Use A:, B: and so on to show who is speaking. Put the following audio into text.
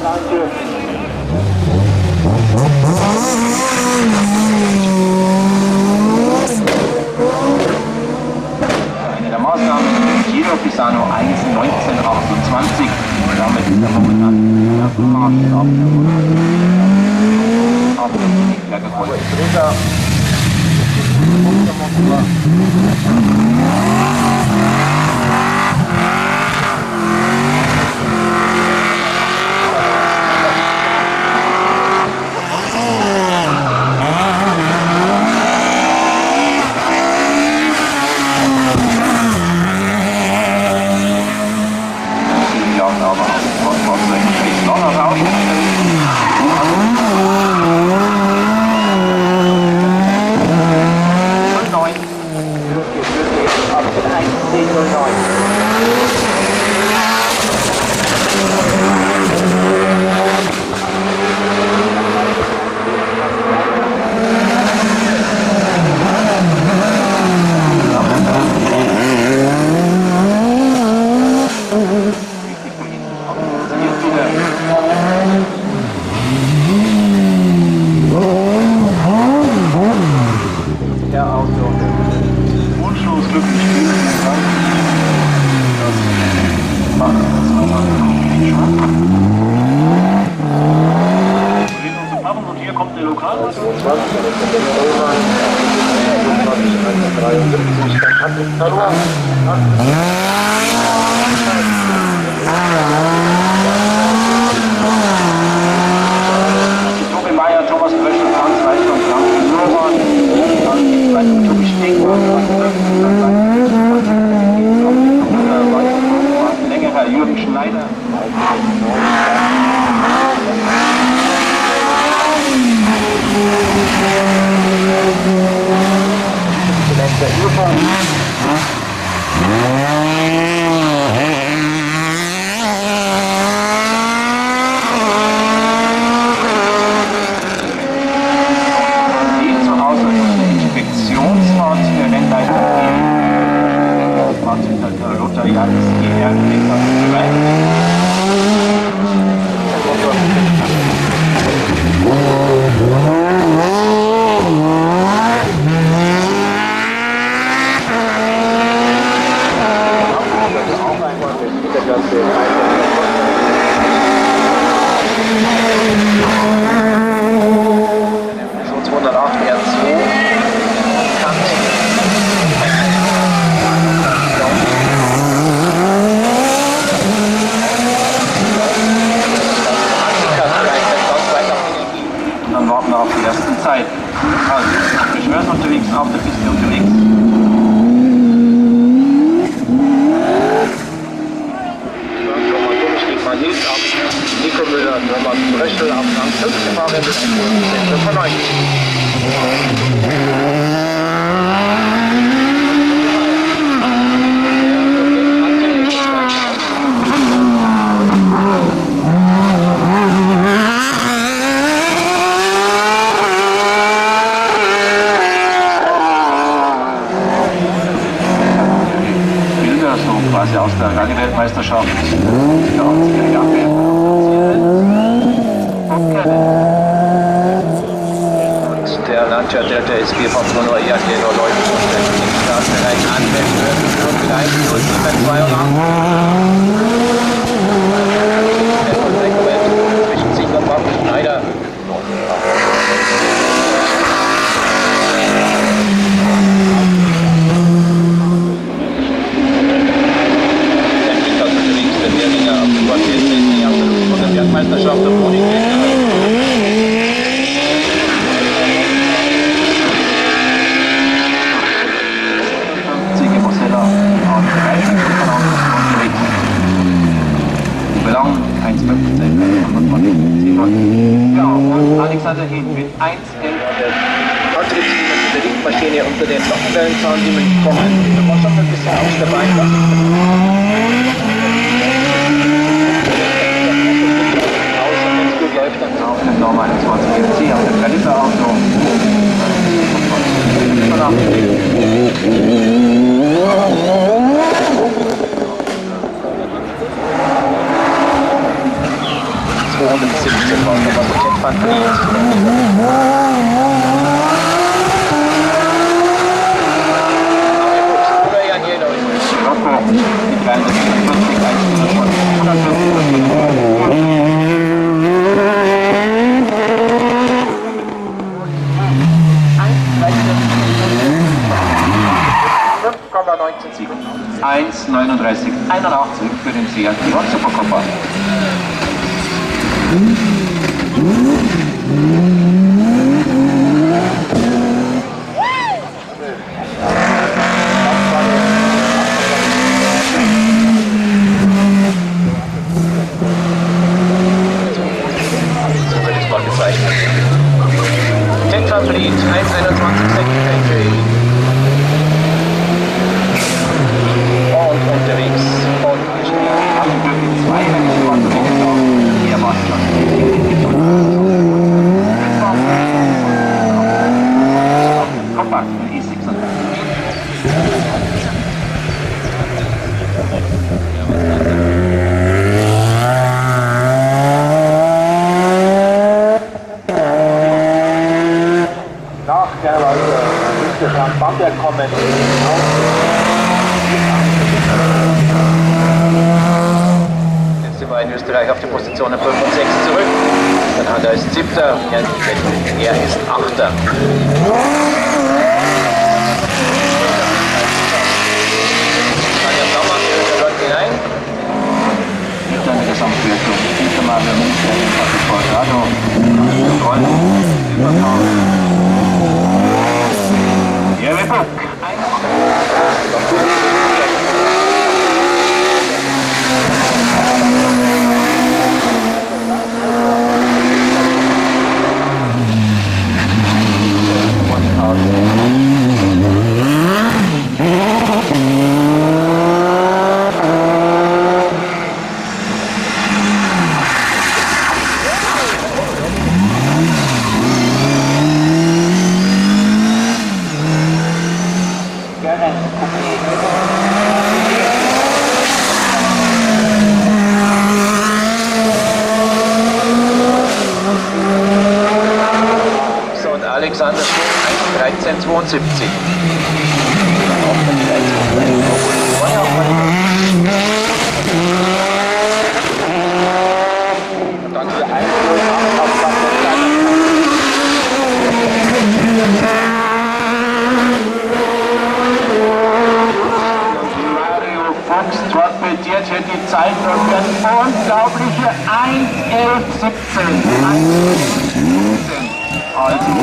A: Eine der Maßnahmen ist Giro Pisano 1 1928. Damit ist er momentan der Marsch auf der Bergrennen.
B: Quasi aus der Rallye-Weltmeisterschaft.
A: Der Landwirt der SG-Fahrzeuge nur eher hier nur Leute vorstellen. Den Startbereich anwenden. Und gleich 0,2 zwischen sich und Markus Schneider. Meisterschaft der Belang 1,15. Ja, und Alexander Hin mit 1,11. Antriebsriemen der Lichtmaschine unter den Nockenwellenzahn, die man kommen. Da war schon ein bisschen aus dabei. Läuft dann auf dem Daumen 21 EMSC auf dem Kaliberauto. Infanterie. Oder Jan Jeno.
B: Rocco, die 344, 1,39,81 für den Seat Leon Supercopper.
A: So wird es mal gezeichnet. Tetrafleet 1,21 Sekundentry. Und unterwegs. Und gestiegen.
B: Haben wir die 2, wenn ich die Wand hochgelaufen. Hier war es schon. Kopper, E36.
C: Nach der müsste schon Bamberg kommen.
A: Jetzt sind wir in Österreich auf die Positionen 5 und 6 zurück. Dann hat er ist 7. Er ist 8. Dort hinein.
B: Mit einer Gesamtwertung. Mal der Münster in Quadrado. Roll. Überkauf. Hier wir Bock.
A: Alexander Sturm 1372.
B: Torpediert hier die Zeit für unglaubliche 1:11:17. 1:11:17. Also.